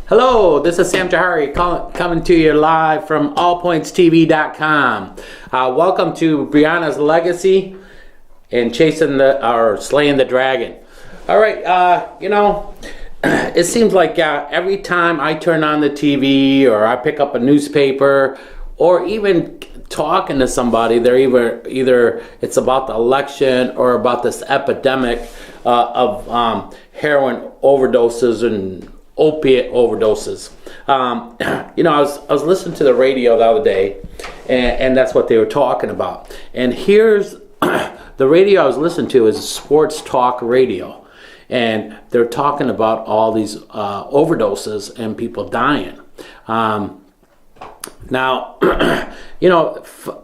Hello, this is Sam Jahari coming to you live from allpointstv.com. Welcome to Briona's Legacy and slaying the dragon. All right, it seems like every time I turn on the TV or I pick up a newspaper or even talking to somebody, they're either it's about the election or about this epidemic of heroin overdoses and opiate overdoses. I was listening to the radio the other day, and that's what they were talking about. And here's the radio I was listening to is sports talk radio, and they're talking about all these overdoses and people dying. Now,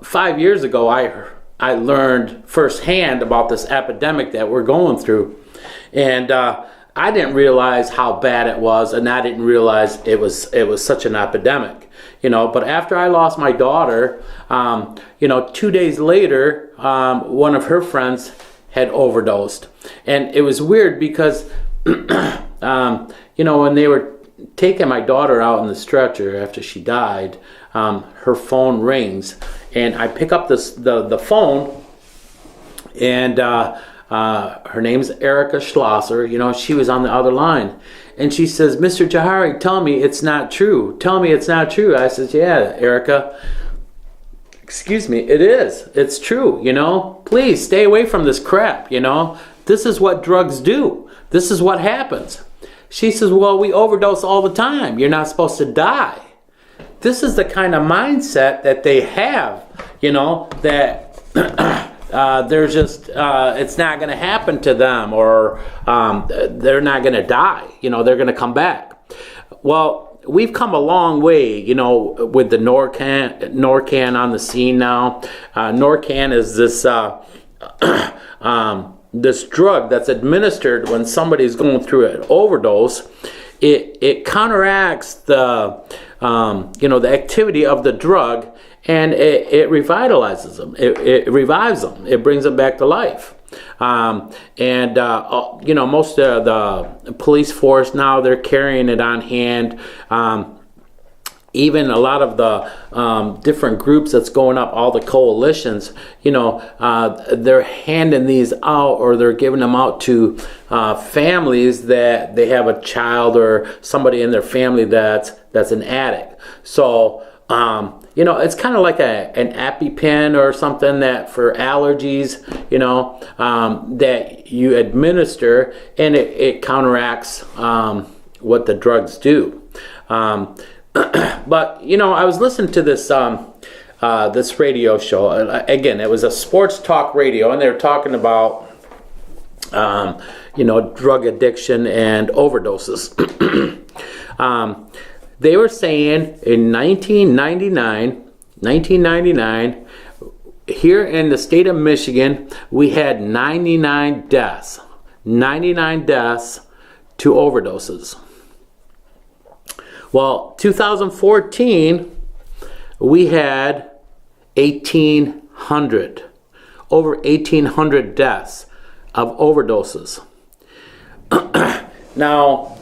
5 years ago, I learned firsthand about this epidemic that we're going through, and I didn't realize how bad it was, and I didn't realize it was such an epidemic, But after I lost my daughter, 2 days later, one of her friends had overdosed, and it was weird because, when they were taking my daughter out in the stretcher after she died, her phone rings, and I pick up the phone, and her name's Erica Schlosser. She was on the other line, and she says, "Mr. Jahari, tell me it's not true. Tell me it's not true." I says, "Yeah, Erica, excuse me, it is. It's true, Please stay away from this crap, This is what drugs do. This is what happens." She says, "Well, we overdose all the time. You're not supposed to die." This is the kind of mindset that they have, that they're just, it's not going to happen to them, or they're not going to die, they're going to come back. Well, we've come a long way, with the Narcan on the scene now. Narcan is this this drug that's administered when somebody's going through an overdose. It counteracts the activity of the drug, and it revitalizes them. It revives them. It brings them back to life. Most of the police force now, they're carrying it on hand. Even a lot of the different groups that's going up, all the coalitions, they're handing these out, or they're giving them out to families that they have a child or somebody in their family that's an addict. So, it's kind of like an EpiPen or something that for allergies, that you administer, and it counteracts what the drugs do. But I was listening to this this radio show. Again, it was a sports talk radio, and they were talking about drug addiction and overdoses. They were saying in 1999, here in the state of Michigan, we had 99 deaths to overdoses. Well, 2014, we had 1,800, over 1,800 deaths of overdoses. Now,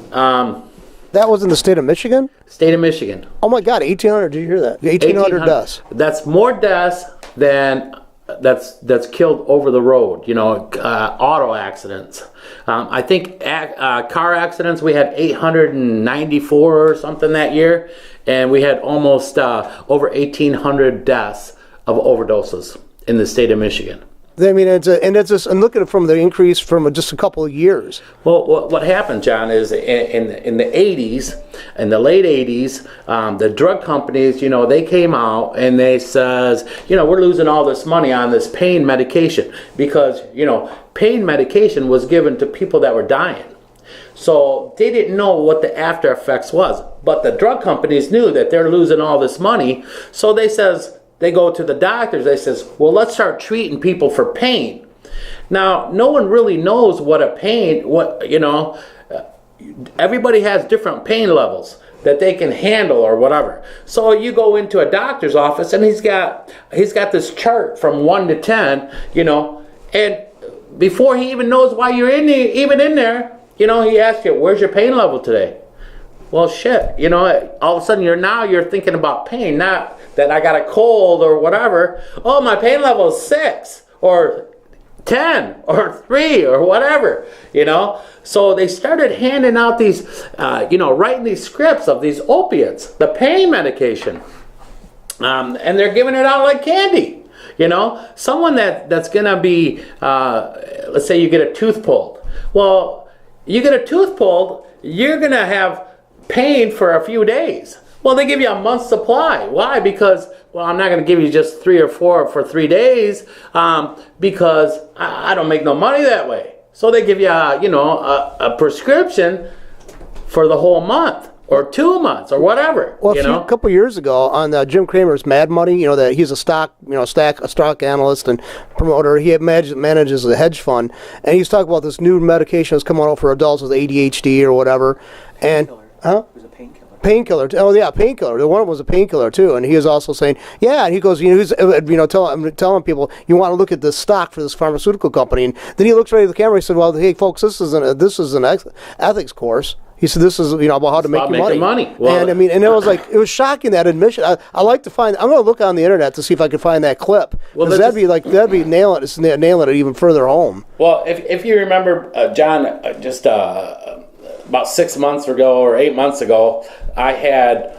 that was in the state of Michigan? State of Michigan. Oh my God, 1,800, did you hear that? 1,800 deaths. That's more deaths than that's killed over the road, auto accidents. I think car accidents, we had 894 or something that year, and we had almost over 1,800 deaths of overdoses in the state of Michigan. I mean, and look at it from the increase from just a couple of years. Well, what happened, John, is in the 80s, in the late 80s, the drug companies, they came out and they says, we're losing all this money on this pain medication because, pain medication was given to people that were dying. So they didn't know what the after effects was. But the drug companies knew that they're losing all this money. So they go to the doctors, they says, well, let's start treating people for pain. Now, no one really knows what everybody has different pain levels that they can handle or whatever. So you go into a doctor's office and he's got this chart from 1 to 10, and before he even knows why you're even in there, he asks you, where's your pain level today? Well, shit, you know, all of a sudden you're thinking about pain, not that I got a cold or whatever. Oh, my pain level is 6 or 10 or 3 or whatever, you know. So they started handing out these, writing these scripts of these opiates, the pain medication. And they're giving it out like candy, you know. Someone that's going to be, let's say you get a tooth pulled. Well, you get a tooth pulled, you're going to have pain for a few days. Well, they give you a month's supply. Why? Because, well, I'm not going to give you just 3 or 4 for 3 days because I don't make no money that way. So they give you, a prescription for the whole month or 2 months or whatever. Well, a couple of years ago on Jim Cramer's Mad Money, that he's a stock analyst and promoter. He manages a hedge fund, and he's talking about this new medication that's coming out for adults with ADHD or whatever. And huh? It was a painkiller. Painkiller. Oh yeah, painkiller. The one was a painkiller too, and he was also saying, yeah. And he goes, telling people, you want to look at the stock for this pharmaceutical company, and then he looks right at the camera. He said, well, hey folks, this is an ethics course. He said, this is about how to make money. Well, and it was it was shocking, that admission. I like to find. I'm going to look on the internet to see if I can find that clip. Well, that'd be nailing it even further home. Well, if you remember, John, about 6 months ago or 8 months ago, I had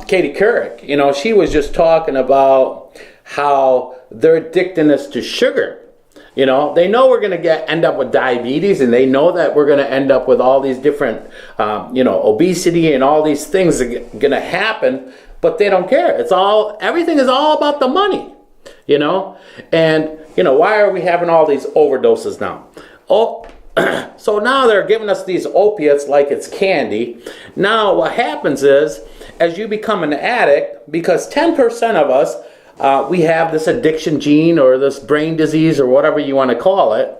Katie Couric. She was just talking about how they're addicting us to sugar. They know we're going to end up with diabetes, and they know that we're going to end up with all these different, obesity and all these things are going to happen, but they don't care. Everything is all about the money, And, why are we having all these overdoses now? So now they're giving us these opiates like it's candy. Now what happens is, as you become an addict, because 10% of us, we have this addiction gene or this brain disease or whatever you want to call it.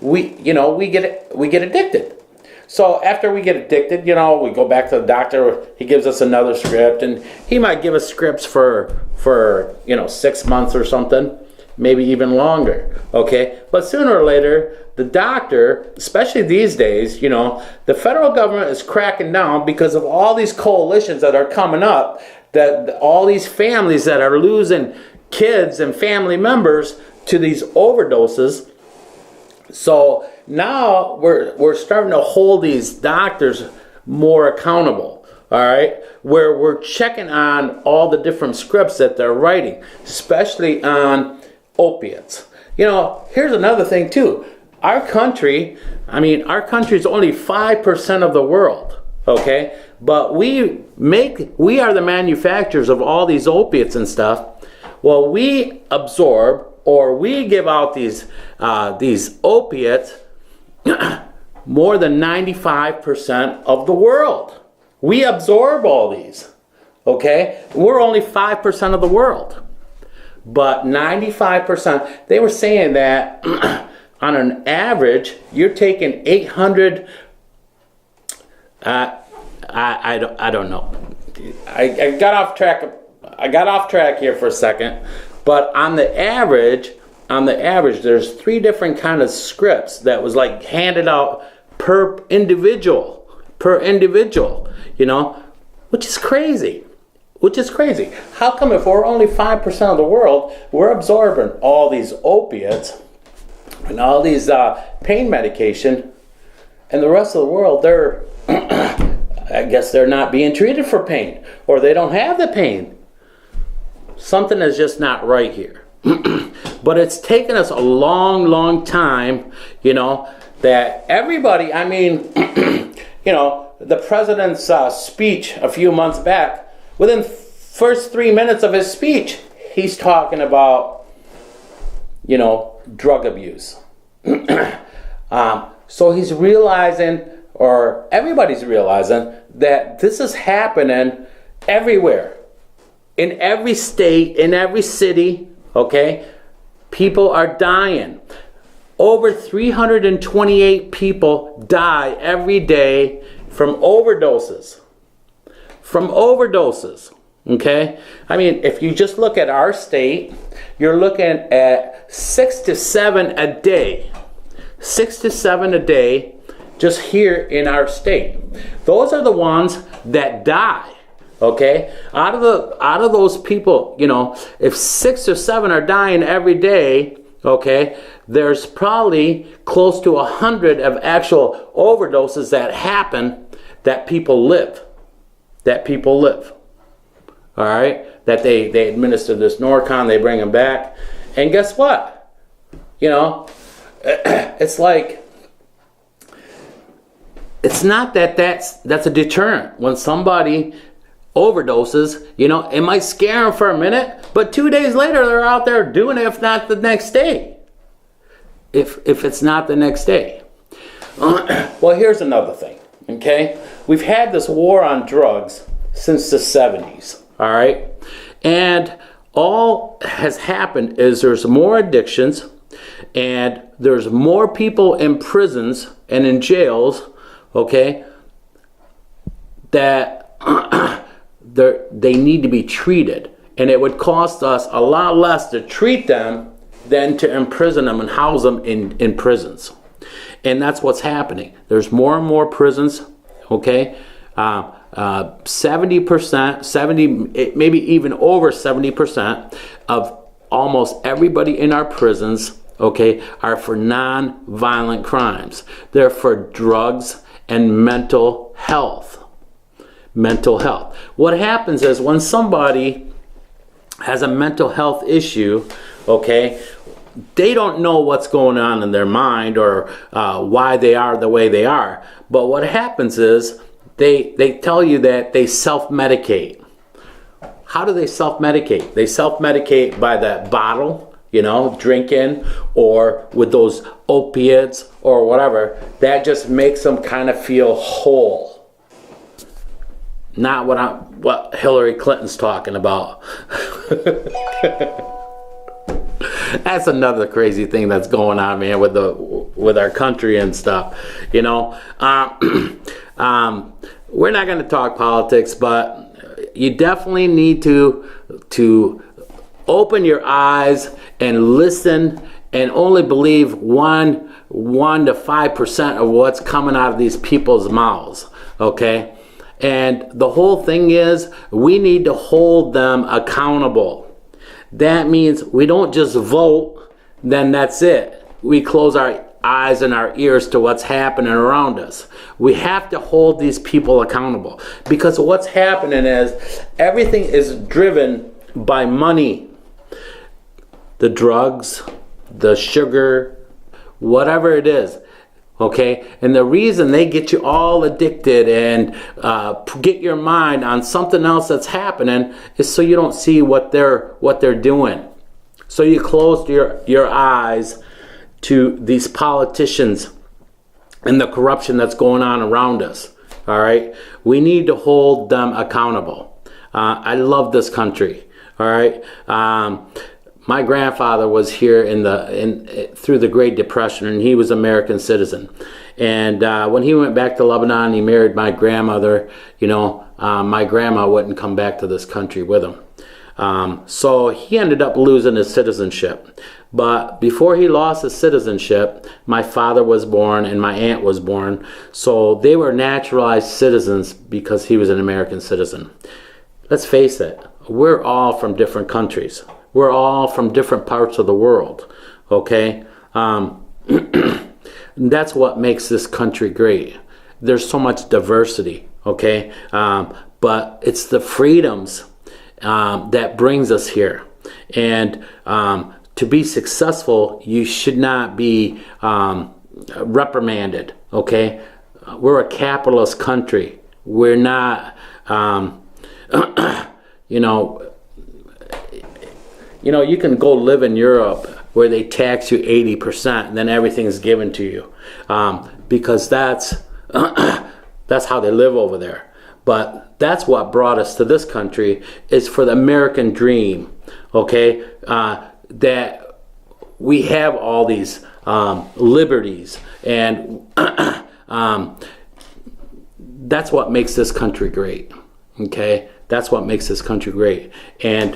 We get addicted. So after we get addicted, we go back to the doctor. He gives us another script, and he might give us scripts for 6 months or something, maybe even longer. Okay, but sooner or later, the doctor, especially these days, the federal government is cracking down because of all these coalitions that are coming up. That all these families that are losing kids and family members to these overdoses. So now we're starting to hold these doctors more accountable, all right? Where we're checking on all the different scripts that they're writing, especially on opiates. Here's another thing too. Our country is only 5% of the world, okay? But we are the manufacturers of all these opiates and stuff. Well, we absorb or we give out these opiates more than 95% of the world. We absorb all these, okay? We're only 5% of the world. But 95%, they were saying that on an average, you're taking 800... I don't know. I got off track. I got off track here for a second. But on the average, there's 3 different kind of scripts that was handed out per individual, which is crazy. How come if we're only 5% of the world, we're absorbing all these opiates and all these pain medication, and the rest of the world, they're I guess they're not being treated for pain, or they don't have the pain. Something is just not right here. But it's taken us a long, long time, that everybody, the president's speech a few months back, within first 3 minutes of his speech, he's talking about, drug abuse. So he's realizing, or everybody's realizing, that this is happening everywhere. In every state, in every city, okay? People are dying. Over 328 people die every day from overdoses. Okay? If you just look at our state, you're looking at 6 to 7 a day. 6 to 7 a day. just here in our state. Those are the ones that die. Okay, out of those people, if 6 or 7 are dying every day, okay, there's probably close to 100 of actual overdoses that happen that people live. All right, that they administer this Norcon, they bring them back, and guess what? It's like, it's not that's a deterrent. When somebody overdoses, it might scare them for a minute, but 2 days later they're out there doing it, if not the next day. If it's not the next day. Well, here's another thing, okay? We've had this war on drugs since the 70s, all right? And all has happened is there's more addictions, and there's more people in prisons and in jails, okay, that they need to be treated. And it would cost us a lot less to treat them than to imprison them and house them in prisons. And that's what's happening. There's more and more prisons, okay? 70%, maybe even over 70% of almost everybody in our prisons, okay, are for non-violent crimes. They're for drugs and mental health. What happens is when somebody has a mental health issue, okay, they don't know what's going on in their mind or why they are the way they are. But what happens is they tell you that they self-medicate. How do they self-medicate? They self-medicate by that bottle, drinking, or with those opiates or whatever. That just makes them kind of feel whole. Not what Hillary Clinton's talking about. That's another crazy thing that's going on, man, with our country and stuff. We're not going to talk politics, but you definitely need to open your eyes and listen, and only believe 1 to 5% of what's coming out of these people's mouths. Okay. And the whole thing is, we need to hold them accountable. That means we don't just vote, then that's it. We close our eyes and our ears to what's happening around us. We have to hold these people accountable, because what's happening is everything is driven by money. The drugs, the sugar, whatever it is. Okay, and the reason they get you all addicted and get your mind on something else that's happening is so you don't see what they're doing. So you close your eyes to these politicians and the corruption that's going on around us. All right, we need to hold them accountable. I love this country. All right. My grandfather was here through the Great Depression, and he was an American citizen. And when he went back to Lebanon, he married my grandmother. My grandma wouldn't come back to this country with him. So he ended up losing his citizenship. But before he lost his citizenship, my father was born and my aunt was born. So they were naturalized citizens because he was an American citizen. Let's face it, we're all from different countries. We're all from different parts of the world, okay? That's what makes this country great. There's so much diversity, okay? But it's the freedoms that brings us here. And to be successful, you should not be reprimanded, okay? We're a capitalist country. We're not, you can go live in Europe where they tax you 80% and then everything's given to you, because that's how they live over there. But that's what brought us to this country, is for the American dream, okay? That we have all these liberties, and that's what makes this country great, okay? That's what makes this country great. And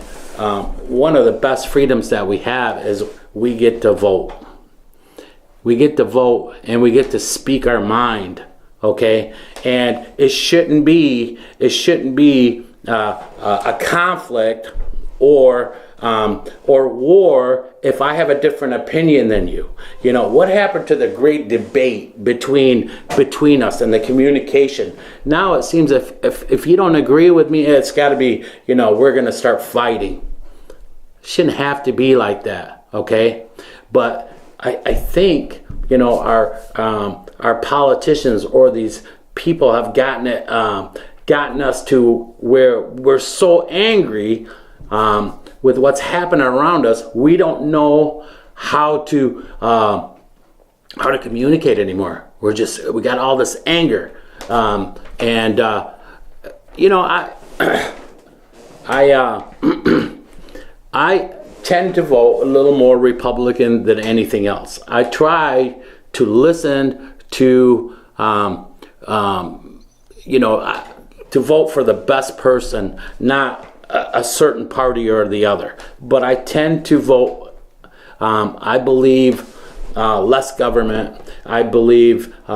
one of the best freedoms that we have is we get to vote. we get to vote and we get to speak our mind, okay? And it shouldn't be a conflict or war if I have a different opinion than you. You know, what happened to the great debate between us and the communication? Now it seems if you don't agree with me, it's got to be, you know, we're going to start fighting. Shouldn't have to be like that, okay? But I think, you know, our politicians or these people have gotten us to where we're so angry with what's happening around us, we don't know how to communicate anymore. We got all this anger, you know, I tend to vote a little more Republican than anything else. I try to listen to, you know, to vote for the best person, not a certain party or the other. But I tend to vote, I believe, less government. I believe, you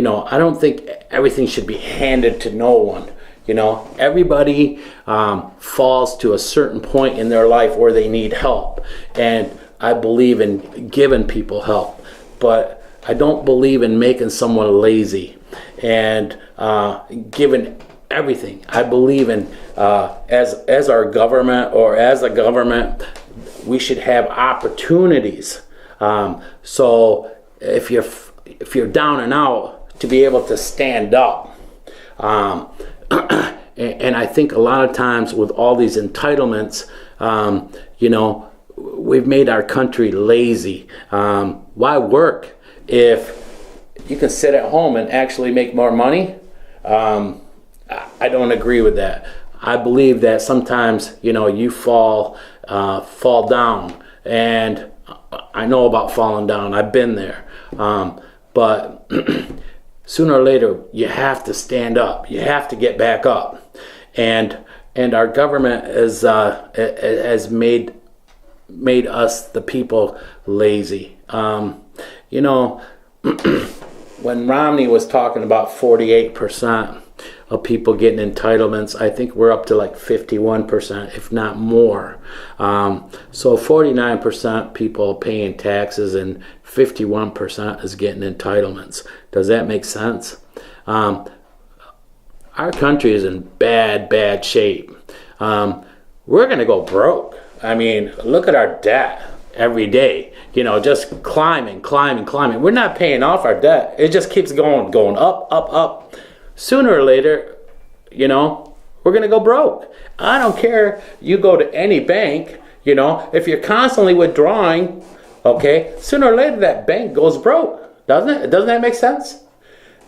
know, I don't think everything should be handed to no one. You know, everybody falls to a certain point in their life where they need help. And I believe in giving people help. But I don't believe in making someone lazy and giving everything. I believe in, as our government or as a government, we should have opportunities. So if you're down and out, to be able to stand up. And I think a lot of times with all these entitlements, you know, we've made our country lazy. Why work if you can sit at home and actually make more money? I don't agree with that. I believe that sometimes, you know, you fall down, and I know about falling down. I've been there, but sooner or later, you have to stand up. You have to get back up, and our government has made us, the people, lazy. You know, when Romney was talking about 48% of people getting entitlements, I think we're up to like 51%, if not more. So 49% people paying taxes and 51% is getting entitlements. Does that make sense? Our country is in bad shape. We're going to go broke. I mean, look at our debt every day. You know, just climbing. We're not paying off our debt. It just keeps going up. Sooner or later, you know, we're going to go broke. I don't care. You go to any bank, you know, if you're constantly withdrawing, okay, sooner or later that bank goes broke. Doesn't it? Doesn't that make sense?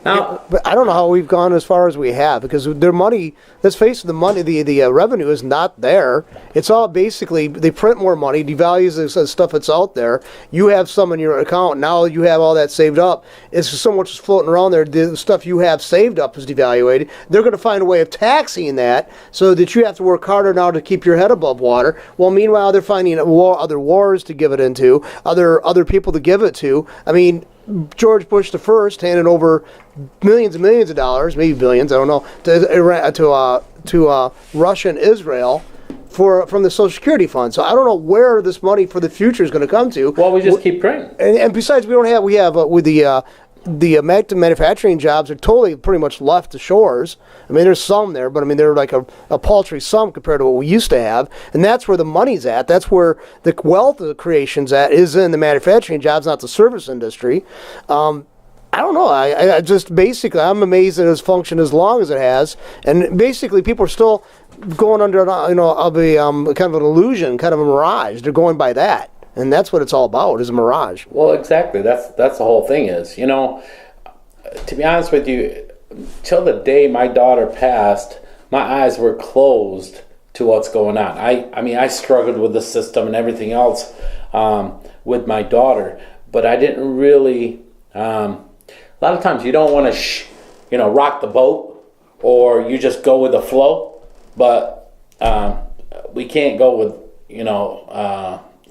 Now, but I don't know how we've gone as far as we have, because their money, let's face it, the revenue is not there. It's all basically, they print more money, devalues the stuff that's out there. You have some in your account, now you have all that saved up. It's just so much floating around there. The stuff you have saved up is devaluated. They're going to find a way of taxing that so that you have to work harder now to keep your head above water. Well, meanwhile, they're finding other wars to give it into, other people to give it to. I mean, George Bush the First handed over millions and millions of dollars, maybe billions, I don't know, to Russia and Israel from the Social Security fund. So I don't know where this money for the future is going to come to. Well, we just keep printing. And besides, we have with the manufacturing jobs are totally pretty much left the shores. I mean, there's some there, but I mean, they're like a paltry sum compared to what we used to have. And that's where the money's at. That's where the wealth of the creation's at, is in the manufacturing jobs, not the service industry. I don't know. I just basically, I'm amazed that it's functioned as long as it has. And basically, people are still going under, you know, of a kind of an illusion, kind of a mirage. They're going by that. And that's what it's all about, is a mirage. Well, exactly. That's the whole thing is. You know, to be honest with you, till the day my daughter passed, my eyes were closed to what's going on. I mean, I struggled with the system and everything else with my daughter, but I didn't really. A lot of times you don't want to, rock the boat, or you just go with the flow. But we can't go with,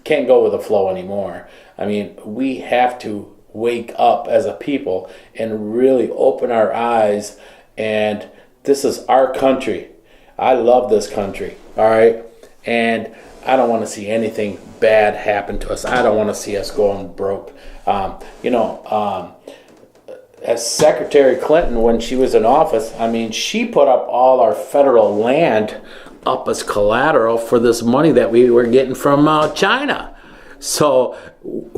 can't go with the flow anymore. I mean, we have to wake up as a people and really open our eyes. And this is our country. I love this country, all right? And I don't want to see anything bad happen to us. I don't want to see us going broke. As Secretary Clinton, when she was in office, I mean, she put up all our federal land up as collateral for this money that we were getting from China. So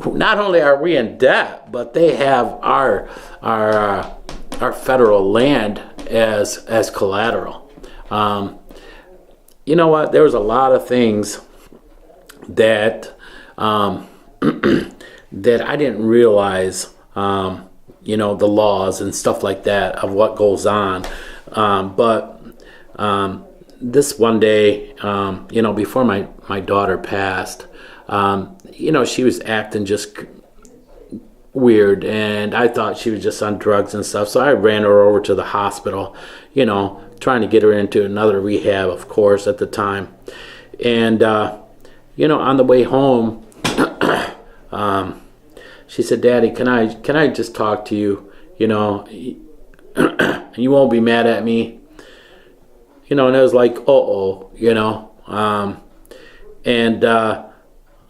not only are we in debt, but they have our federal land as collateral. You know what? There was a lot of things that that I didn't realize. The laws and stuff like that of what goes on. But this one day, before my daughter passed, she was acting just weird, and I thought she was just on drugs and stuff. So I ran her over to the hospital, trying to get her into another rehab, of course, at the time. And, on the way home, she said, "Daddy, can I just talk to you? You won't be mad at me." And it was like, and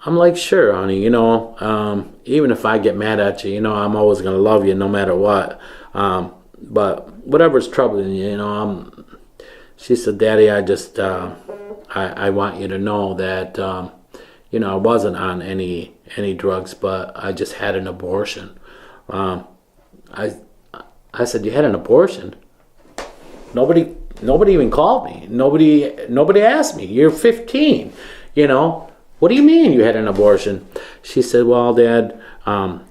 I'm like, "Sure, honey. Even if I get mad at you, I'm always gonna love you no matter what. But whatever's troubling you, She said, "Daddy, I just I want you to know that I wasn't on any drugs, but I just had an abortion." I said, "You had an abortion?" Nobody even called me. Nobody asked me. You're 15, What do you mean you had an abortion? She said, "Well, Dad,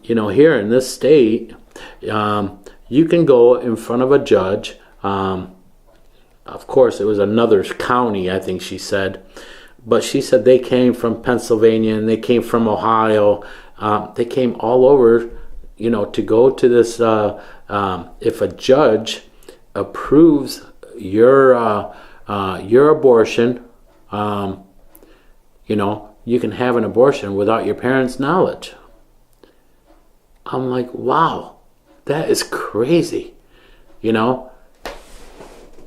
here in this state, you can go in front of a judge. Of course, it was another county, I think she said. But she said they came from Pennsylvania and they came from Ohio. They came all over, to go to this. If a judge approves your abortion, you can have an abortion without your parents' knowledge." I'm like, wow, that is crazy,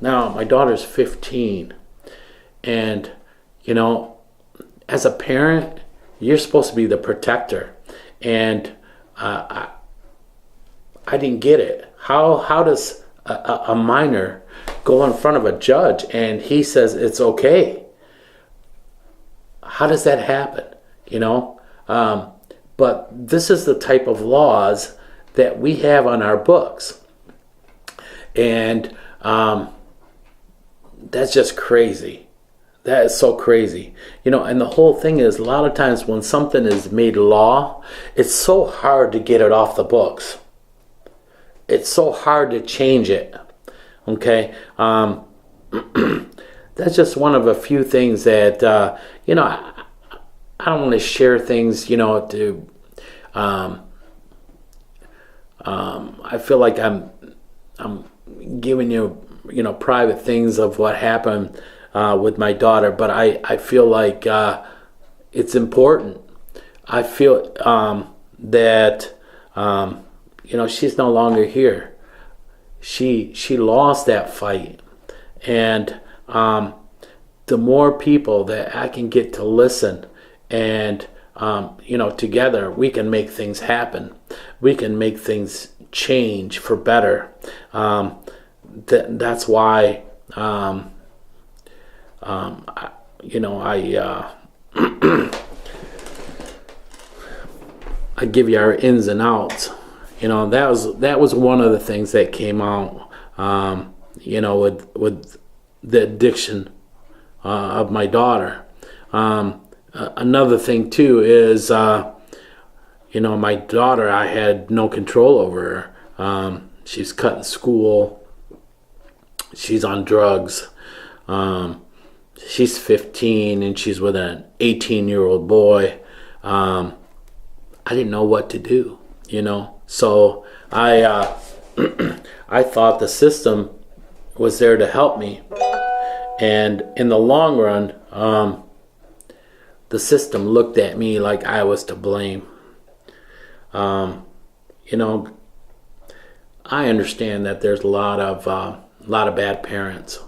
Now, my daughter's 15, and as a parent, you're supposed to be the protector, and I didn't get it. How does a minor go in front of a judge and he says it's okay? How does that happen? But this is the type of laws that we have on our books, and that's just crazy. That is so crazy. And the whole thing is, a lot of times when something is made law, it's so hard to get it off the books. It's so hard to change it. Okay? That's just one of a few things that, I don't want to share things, to, I feel like I'm giving you, private things of what happened with my daughter, but I feel like it's important. I feel that she's no longer here. She lost that fight, and the more people that I can get to listen, and together we can make things happen. We can make things change for better. That's why. I give you our ins and outs. That was one of the things that came out. With the addiction of my daughter. Another thing too is, my daughter, I had no control over her. She's cutting school. She's on drugs. She's 15 and she's with an 18-year-old boy. I didn't know what to do, So I I thought the system was there to help me, and in the long run, the system looked at me like I was to blame. You know, I understand that there's a lot of bad parents.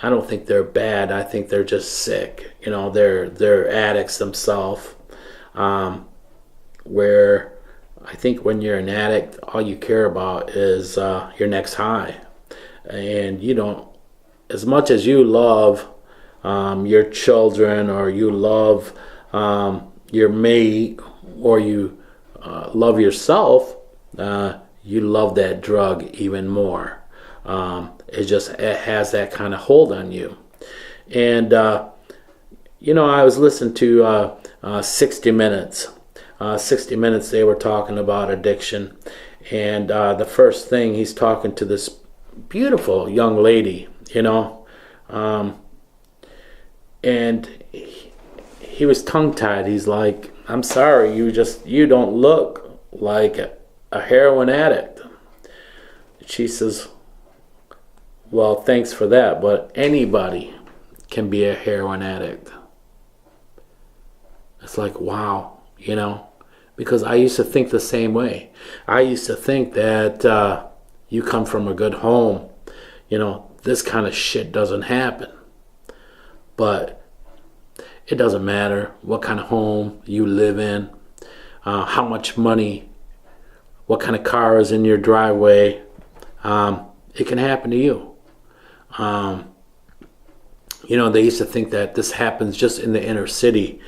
I don't think they're bad. I think they're just sick. You know, they're addicts themselves. Where I think when you're an addict, all you care about is your next high, and you don't. As much as you love your children, or you love your mate, or you love yourself, you love that drug even more. It has that kind of hold on you. And you know, I was listening to 60 Minutes. 60 Minutes, they were talking about addiction, and the first thing, he's talking to this beautiful young lady, you know, and he was tongue-tied. He's like, I'm sorry, you don't look like a heroin addict. She says, well, thanks for that, but anybody can be a heroin addict. It's like, wow, you know, because I used to think the same way. I used to think that you come from a good home, you know, this kind of shit doesn't happen. But it doesn't matter what kind of home you live in, how much money, what kind of car is in your driveway. It can happen to you. You know, they used to think that this happens just in the inner city.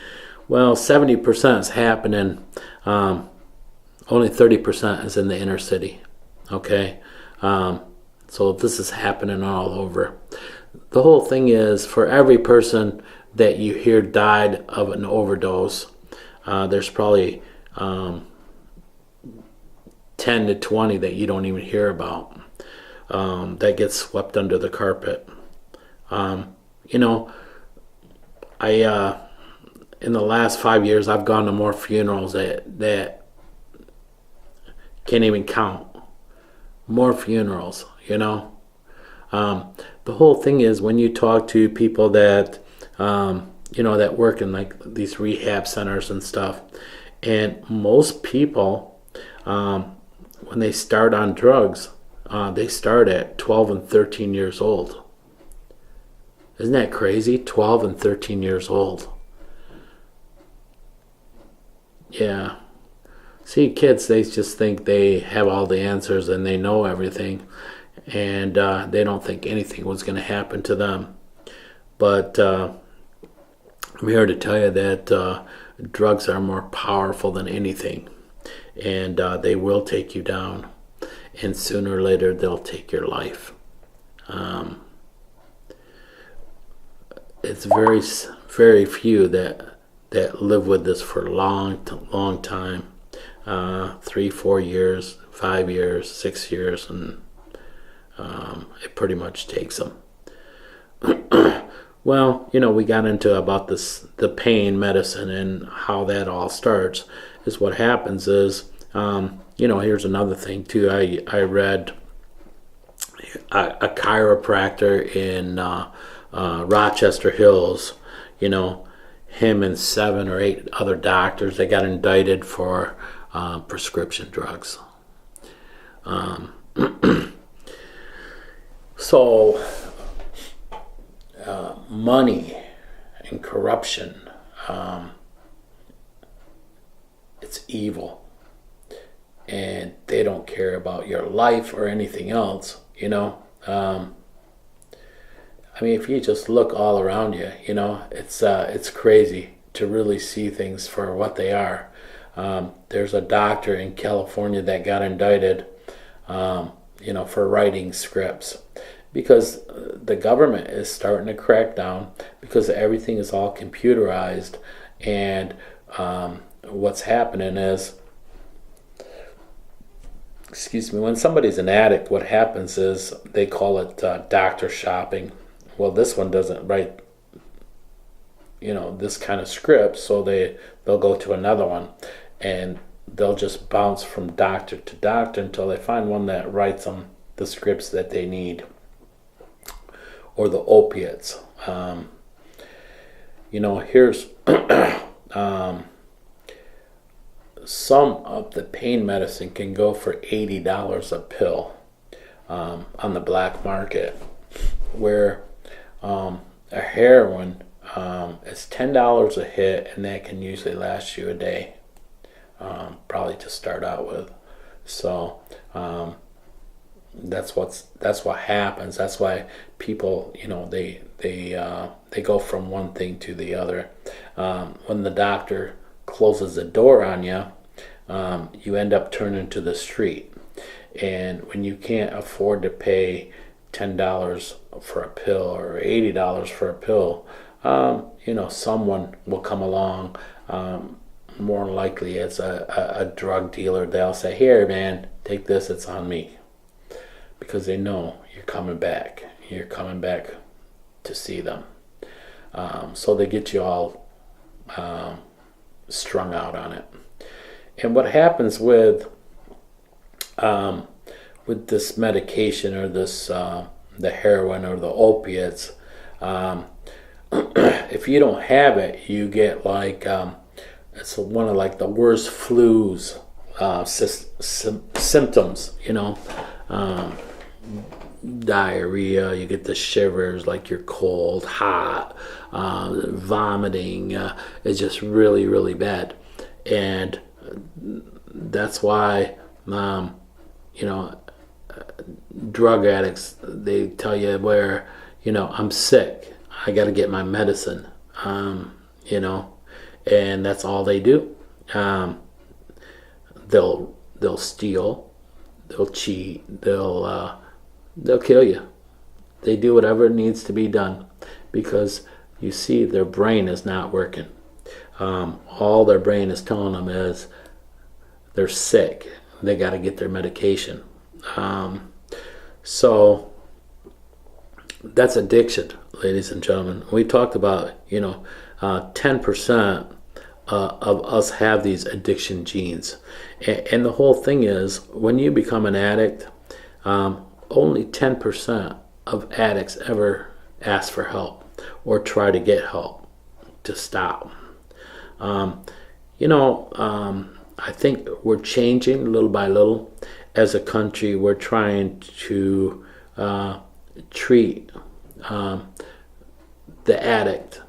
Well, 70% is happening. Only 30% is in the inner city. Okay? So this is happening all over. The whole thing is, for every person that you hear died of an overdose, there's probably 10 to 20 that you don't even hear about, that gets swept under the carpet. You know, in the last 5 years, I've gone to more funerals that can't even count. More funerals, you know. The whole thing is, when you talk to people that, you know, that work in like these rehab centers and stuff, and most people, when they start on drugs, they start at 12 and 13 years old. Isn't that crazy? 12 and 13 years old. Yeah. See, kids, they just think they have all the answers and they know everything, and they don't think anything was going to happen to them. But I'm here to tell you that drugs are more powerful than anything, and they will take you down, and sooner or later they'll take your life. It's very, very few that live with this for a long time. 3, 4 years, 5 years, 6 years, and it pretty much takes them. Well, you know, we got into about the pain medicine and how that all starts. Is what happens is, you know, here's another thing too. I read a chiropractor in Rochester Hills, you know, him and 7 or 8 other doctors, they got indicted for prescription drugs. So money and corruption, it's evil, and they don't care about your life or anything else, you know. I mean, if you just look all around you, you know, it's crazy to really see things for what they are. There's a doctor in California that got indicted, you know, for writing scripts, because the government is starting to crack down, because everything is all computerized. And what's happening is, when somebody's an addict, what happens is they call it doctor shopping. Well, this one doesn't write, you know, this kind of script, so they'll go to another one, and they'll just bounce from doctor to doctor until they find one that writes them the scripts that they need, or the opiates. You know, here's some of the pain medicine can go for $80 a pill on the black market, where a heroin is $10 a hit, and that can usually last you a day, probably to start out with. So that's what happens. That's why people, they go from one thing to the other. When the doctor closes the door on you, you end up turning to the street. And when you can't afford to pay $10 for a pill or $80 for a pill, someone will come along. More likely it's a drug dealer. They'll say, "Here, man, take this, it's on me." Because they know you're coming back. You're coming back to see them. So they get you all strung out on it. And what happens with this medication, or this the heroin or the opiates, if you don't have it, you get like it's one of like the worst flus symptoms. Diarrhea, you get the shivers, like you're cold, hot, vomiting. It's just really, really bad. And that's why, drug addicts, they tell you where, I'm sick, I got to get my medicine, and that's all they do. They'll steal, they'll cheat, they'll kill you. They do whatever needs to be done, because you see their brain is not working. All their brain is telling them is they're sick. They got to get their medication. So that's addiction, ladies and gentlemen. We talked about 10% of us have these addiction genes, and the whole thing is, when you become an addict, only 10% of addicts ever ask for help or try to get help to stop. I think we're changing little by little. As a country, we're trying to treat the addict.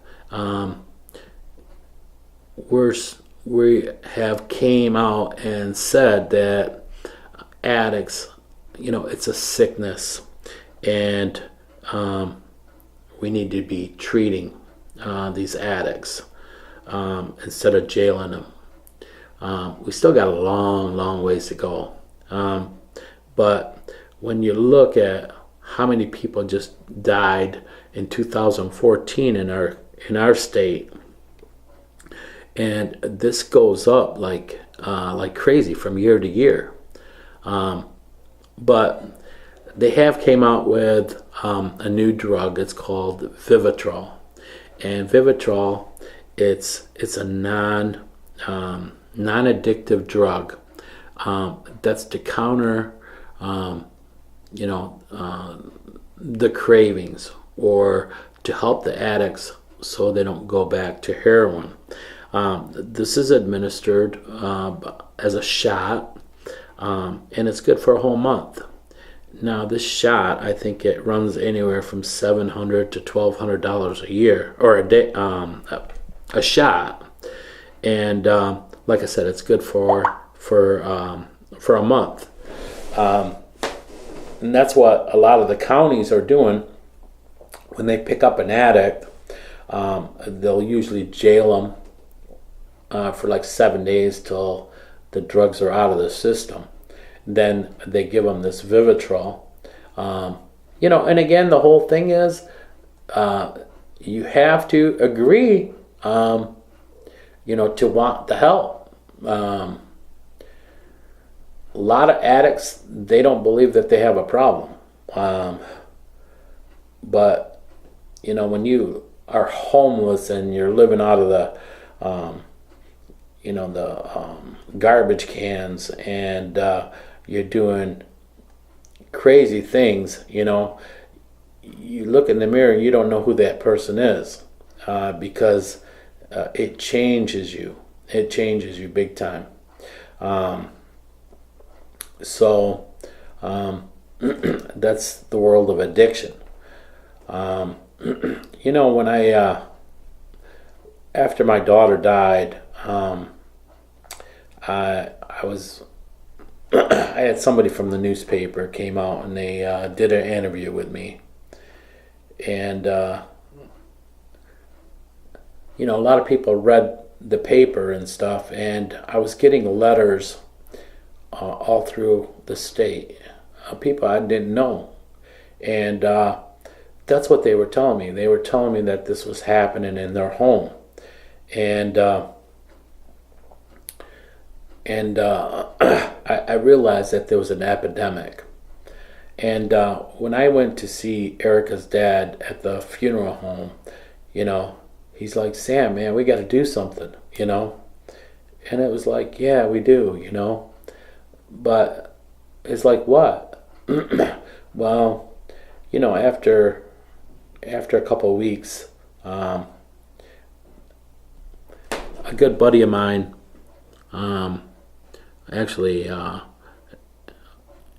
We have came out and said that addicts, it's a sickness, and we need to be treating these addicts instead of jailing them. We still got a long, long ways to go. But when you look at how many people just died in 2014 in our state, and this goes up like crazy from year to year. But they have came out with a new drug. It's called Vivitrol, and Vivitrol, it's a non-addictive drug. That's to counter, the cravings, or to help the addicts so they don't go back to heroin. This is administered as a shot, and it's good for a whole month. Now, this shot, I think it runs anywhere from $700 to $1,200 a year, or a day, a shot. And like I said, it's good for a month. And that's what a lot of the counties are doing. When they pick up an addict, they'll usually jail them for like 7 days till the drugs are out of the system. Then they give them this Vivitrol. And again, the whole thing is you have to agree, to want the help. A lot of addicts, they don't believe that they have a problem. But, when you are homeless and you're living out of the garbage cans, and you're doing crazy things, you look in the mirror and you don't know who that person is, because it changes you. It changes you big time. So that's the world of addiction. When after my daughter died, I was I had somebody from the newspaper came out and they did an interview with me, and a lot of people read the paper and stuff, and I was getting letters all through the state, people I didn't know, and that's what they were telling me. They were telling me that this was happening in their home, and I realized that there was an epidemic. And when I went to see Erica's dad at the funeral home, he's like, Sam, man, we got to do something, And it was like, yeah, we do, But it's like, what? Well, after a couple of weeks, a good buddy of mine, actually,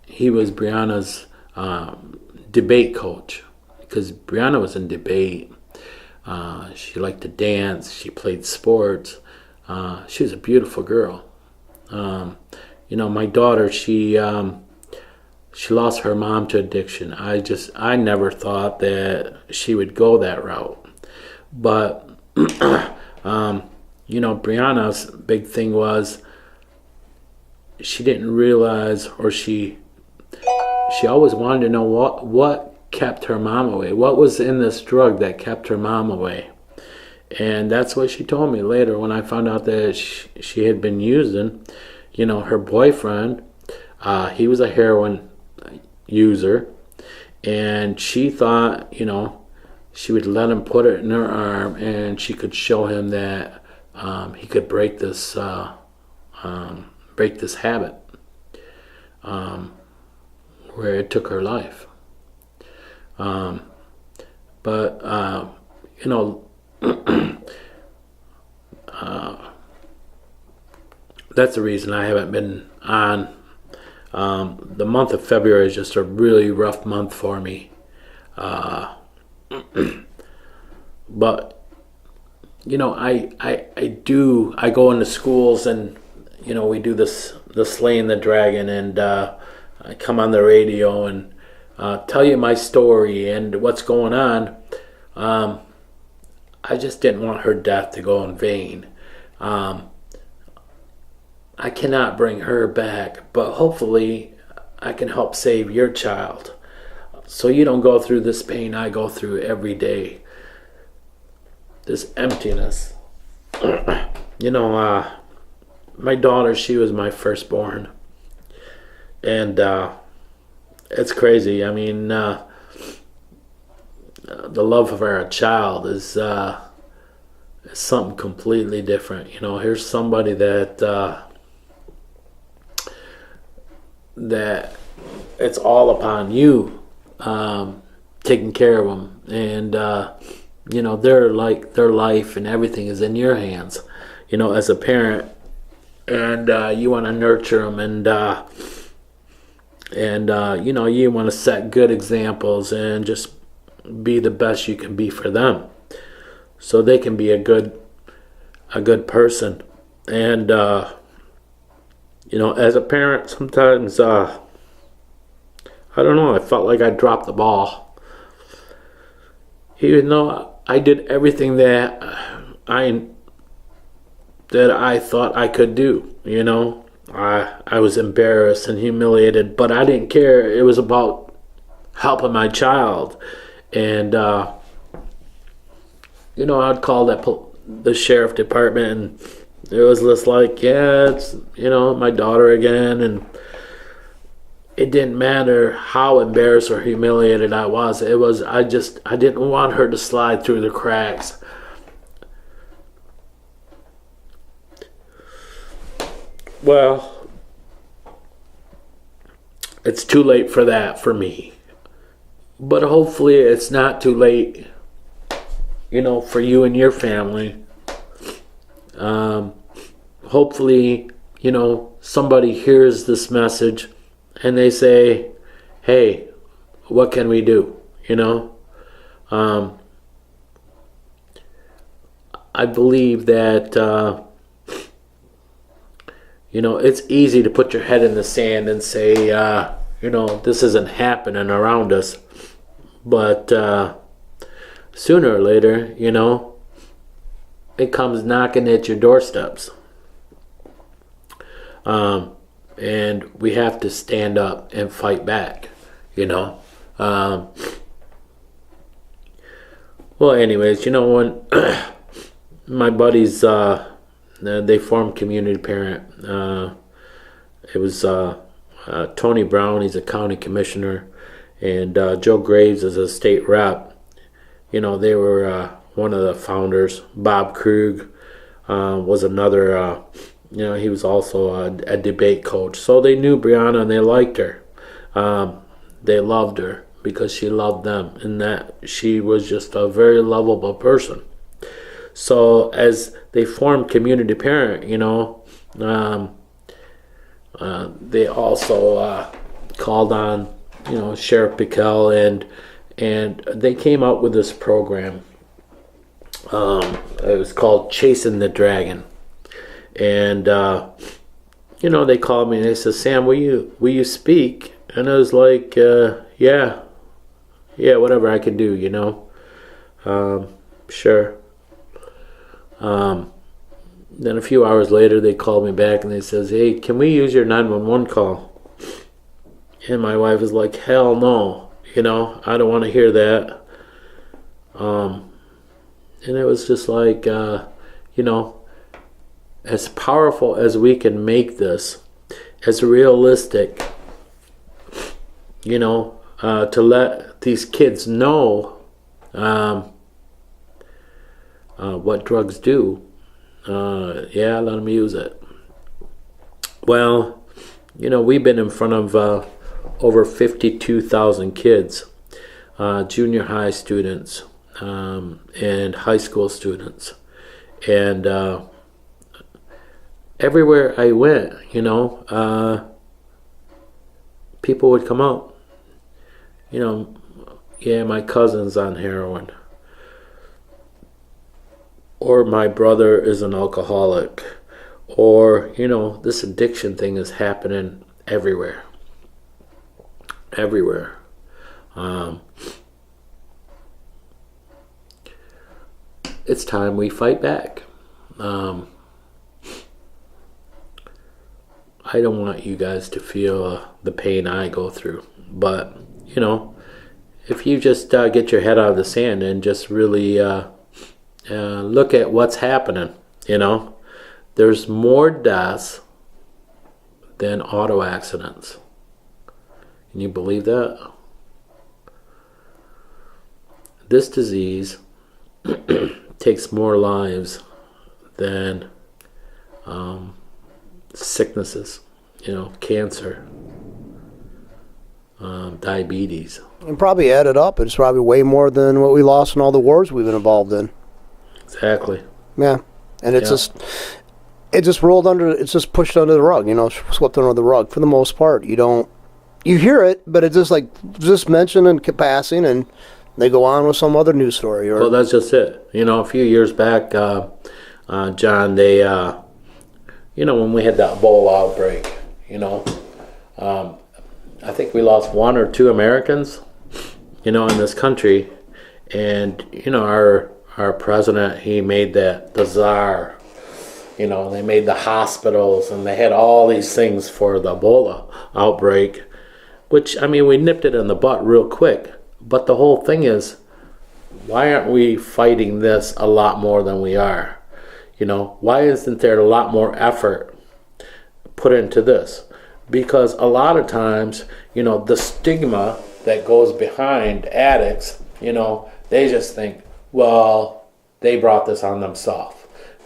he was Briona's debate coach, because Briona was in debate. She liked to dance. She played sports. She was a beautiful girl. My daughter, she lost her mom to addiction. I never thought that she would go that route. But, Briona's big thing was she didn't realize, or she always wanted to know what kept her mom away. What was in this drug that kept her mom away? And that's what she told me later when I found out that she had been using. Her boyfriend, he was a heroin user, and she thought, she would let him put it in her arm and she could show him that he could break this habit, where it took her life. That's the reason I haven't been on. The month of February is just a really rough month for me. But I go into schools, and we do the Slaying the Dragon, and I come on the radio and tell you my story and what's going on. I just didn't want her death to go in vain. I cannot bring her back, but hopefully I can help save your child, so you don't go through this pain I go through every day. This emptiness. My daughter, she was my firstborn. And it's crazy. I mean, the love of our child is something completely different. Here's somebody that it's all upon you, taking care of them, and their life and everything is in your hands, as a parent, and you want to nurture them, and you want to set good examples and just be the best you can be for them, so they can be a good person. And as a parent, sometimes I don't know, I felt like I dropped the ball, even though I did everything that I thought I could do. I was embarrassed and humiliated, but I didn't care. It was about helping my child. And I'd call the sheriff department, and it was just like, yeah, it's my daughter again. And it didn't matter how embarrassed or humiliated I was. I didn't want her to slide through the cracks. Well, it's too late for that for me. But hopefully it's not too late, for you and your family. hopefully, somebody hears this message and they say, hey, what can we do? I believe that, it's easy to put your head in the sand and say, this isn't happening around us. But sooner or later, it comes knocking at your doorsteps. And we have to stand up and fight back, Well, anyways, when my buddies, they formed Community Parent. It was Tony Brown, he's a county commissioner, and Joe Graves is a state rep. They were one of the founders. Bob Krug was another, he was also a debate coach. So they knew Briona and they liked her. They loved her because she loved them, and that she was just a very lovable person. So as they formed Community Parent, they also called on, Sheriff Piquel, and they came out with this program. It was called Chasing the Dragon, and they called me and they said, "Sam, will you speak?" And I was like, "Yeah, whatever I can do, sure." Then a few hours later, they called me back and they says, "Hey, can we use your 911 call?" And my wife was like, "Hell no, I don't want to hear that." And it was just like, as powerful as we can make this, as realistic, to let these kids know what drugs do. Let them use it. Well, we've been in front of over 52,000 kids, junior high students, and high school students. And everywhere I went, people would come out. My cousin's on heroin. Or my brother is an alcoholic. Or, this addiction thing is happening everywhere. Everywhere. It's time we fight back. I don't want you guys to feel the pain I go through. But, if you just get your head out of the sand and just really look at what's happening, there's more deaths than auto accidents. Can you believe that? This disease takes more lives than sicknesses, cancer, diabetes. And probably added up, it's probably way more than what we lost in all the wars we've been involved in. Exactly. Yeah. And it's just rolled under, it's just pushed under the rug, swept under the rug for the most part. You hear it, but it's just mentioned in passing, and they go on with some other news story. Well, that's just it. A few years back, John, they, when we had that Ebola outbreak, I think we lost 1 or 2 Americans, in this country. And, our president, he made the czar. They made the hospitals, and they had all these things for the Ebola outbreak, which, we nipped it in the butt real quick. But the whole thing is, why aren't we fighting this a lot more than we are? Why isn't there a lot more effort put into this? Because a lot of times, the stigma that goes behind addicts, they just think, well, they brought this on themselves.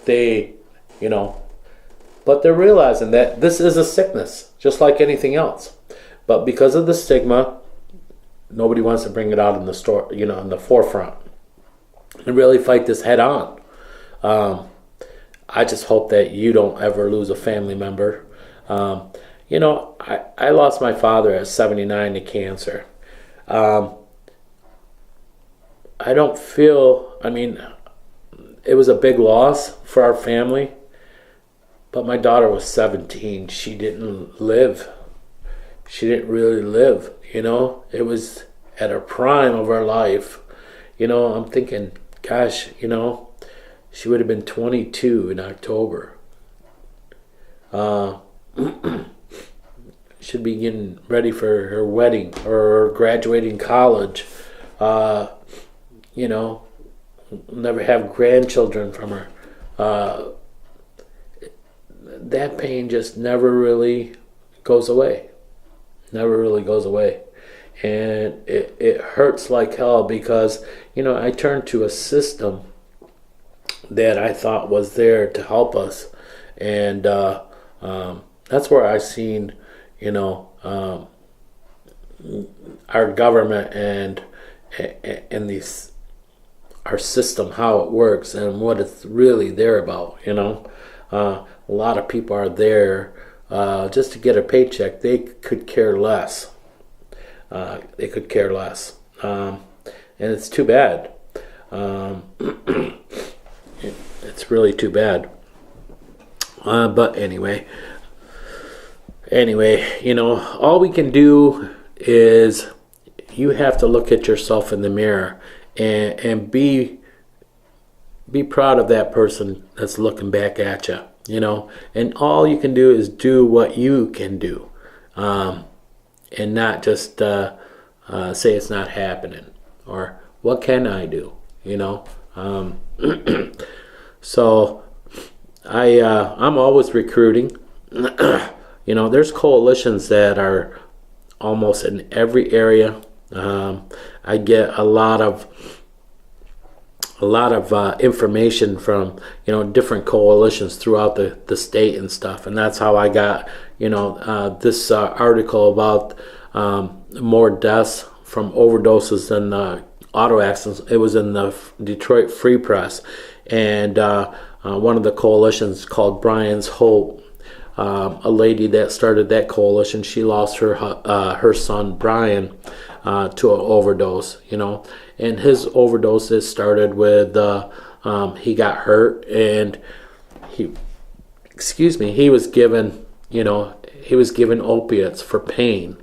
But they're realizing that this is a sickness, just like anything else. But because of the stigma, nobody wants to bring it out in the store, in the forefront, and really fight this head on. I just hope that you don't ever lose a family member. I lost my father at 79 to cancer. I don't feel, it was a big loss for our family, but my daughter was 17. She didn't live. She didn't really live, It was at her prime of her life. I'm thinking, gosh, she would have been 22 in October. Should be getting ready for her wedding or graduating college. Never have grandchildren from her. That pain just never really goes away. Never really goes away. And it hurts like hell because, I turned to a system that I thought was there to help us. And that's where I seen, our government and our system, how it works and what it's really there about, A lot of people are there just to get a paycheck. They could care less. They could care less. And it's too bad. It's really too bad. But anyway, all we can do is you have to look at yourself in the mirror and be proud of that person that's looking back at you, and all you can do is do what you can do, and not just say it's not happening or what can I do, So I'm always recruiting. There's coalitions that are almost in every area. I get a lot of information from different coalitions throughout the state and stuff, and that's how I got this article about more deaths from overdoses than auto accidents. It was in the Detroit Free Press, and one of the coalitions called Brian's Hope. A lady that started that coalition, she lost her son Brian to an overdose, and his overdoses started with he got hurt and he was given opiates for pain,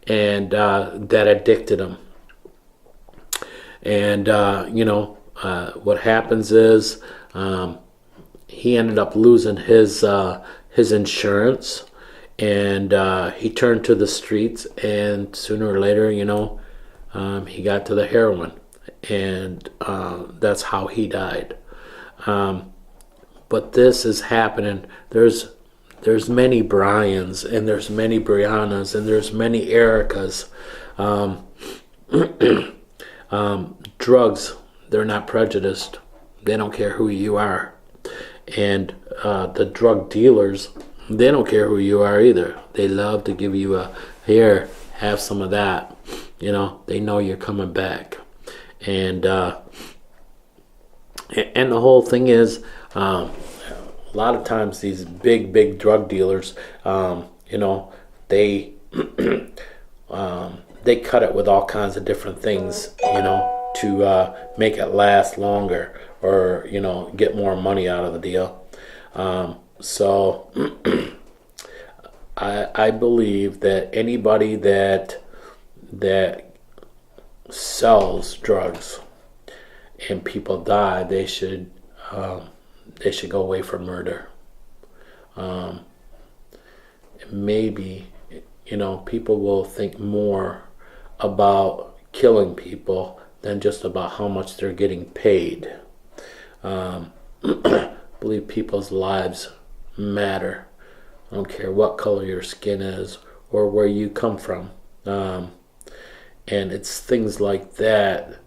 and that addicted him. And what happens is he ended up losing his insurance, and he turned to the streets, and sooner or later, he got to the heroin, and that's how he died. But this is happening. There's many Brians, and there's many Brionas, and there's many Ericas. Drugs, they're not prejudiced. They don't care who you are. And the drug dealers, they don't care who you are either. They love to give you here, have some of that. They know you're coming back. And the whole thing is, a lot of times these big drug dealers, they they cut it with all kinds of different things, to make it last longer, or get more money out of the deal. So I believe that anybody that sells drugs and people die, they should go away for murder. Maybe people will think more about killing people than just about how much they're getting paid. I believe people's lives matter. I don't care what color your skin is or where you come from. And it's things like that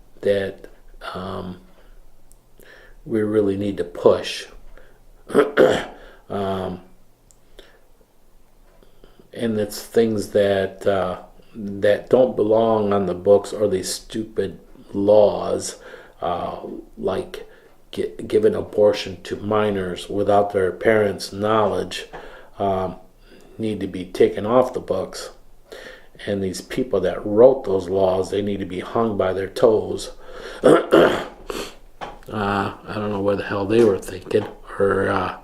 we really need to push. And it's things that don't belong on the books, or these stupid laws, like giving abortion to minors without their parents' knowledge need to be taken off the books. And these people that wrote those laws, they need to be hung by their toes. I don't know where the hell they were thinking, or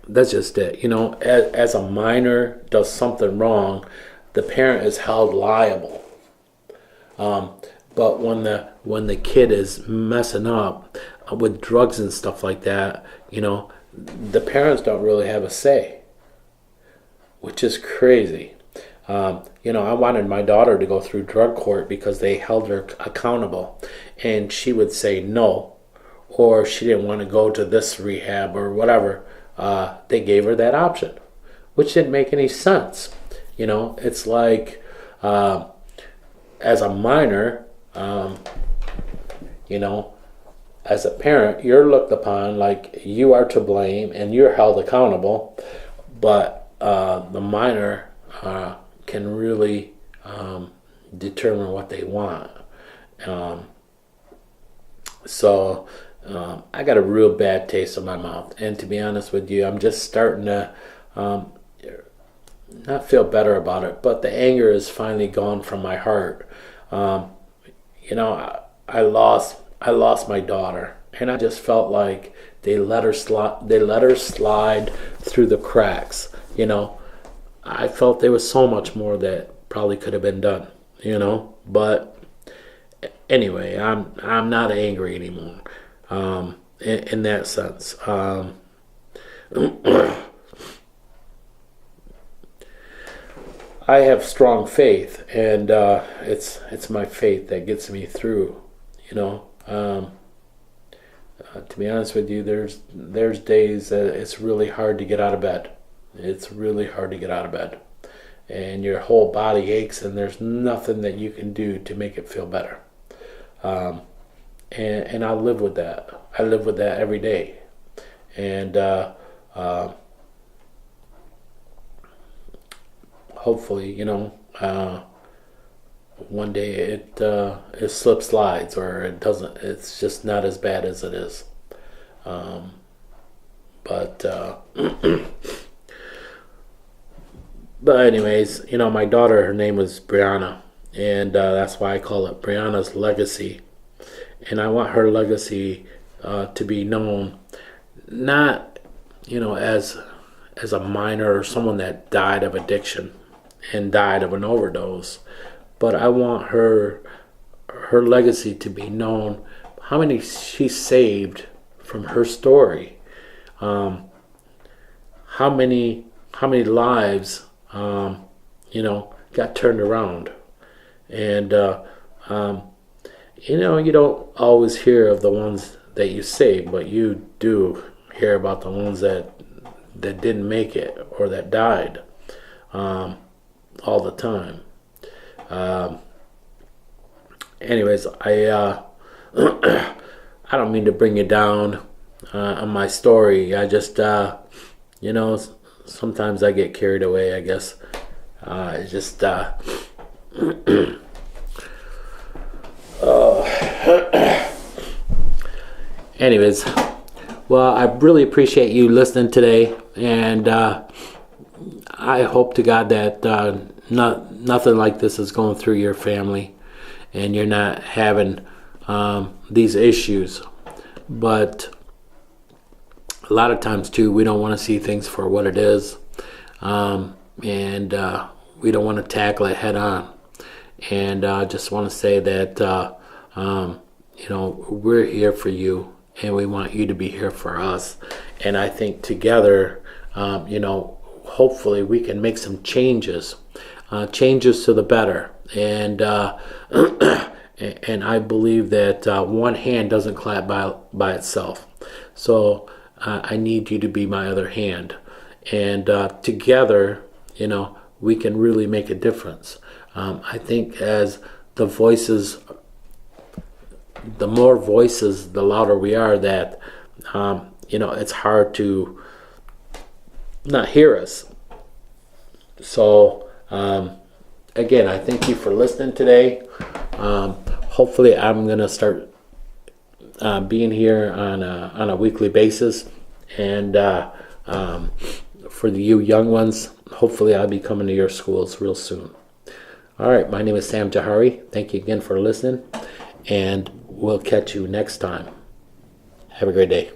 that's just it. As a minor does something wrong, the parent is held liable. But when the kid is messing up with drugs and stuff like that, the parents don't really have a say, which is crazy. I wanted my daughter to go through drug court because they held her accountable, and she would say no, or she didn't want to go to this rehab or whatever. They gave her that option, which didn't make any sense. It's like, as a minor, as a parent, you're looked upon like you are to blame and you're held accountable, but the minor can really determine what they want. So I got a real bad taste in my mouth, and to be honest with you, I'm just starting to not feel better about it, but the anger is finally gone from my heart. I lost my daughter, and I just felt like they let her slide through the cracks. I felt there was so much more that probably could have been done. But anyway, I'm not angry anymore. In that sense, I have strong faith, and it's my faith that gets me through. To be honest with you, there's days that it's really hard to get out of bed. It's really hard to get out of bed, and your whole body aches, and there's nothing that you can do to make it feel better. And I live with that. I live with that every day, and hopefully, one day it slides, or it doesn't. It's just not as bad as it is. But anyways, my daughter, her name was Briona, and that's why I call it Briona's Legacy. And I want her legacy to be known, not as a minor or someone that died of addiction and died of an overdose, but I want her legacy to be known, how many she saved from her story, how many lives got turned around. And you don't always hear of the ones that you saved, but you do hear about the ones that didn't make it or that died all the time. Anyways, I I don't mean to bring you down on my story. I just sometimes I get carried away, I guess. It's just anyways, well, I really appreciate you listening today, and I hope to God that nothing like this is going through your family, and you're not having these issues. But a lot of times too, we don't want to see things for what it is, and we don't want to tackle it head on. And I just want to say that we're here for you, and we want you to be here for us. And I think together, hopefully we can make some changes to the better. And and I believe that one hand doesn't clap by itself. So I need you to be my other hand, and together, we can really make a difference. I think as the more voices, the louder we are, that it's hard to not hear us. So again, I thank you for listening today. Hopefully I'm going to start being here on a weekly basis. And for you young ones, hopefully I'll be coming to your schools real soon. All right, my name is Sam Jahari. Thank you again for listening, and we'll catch you next time. Have a great day.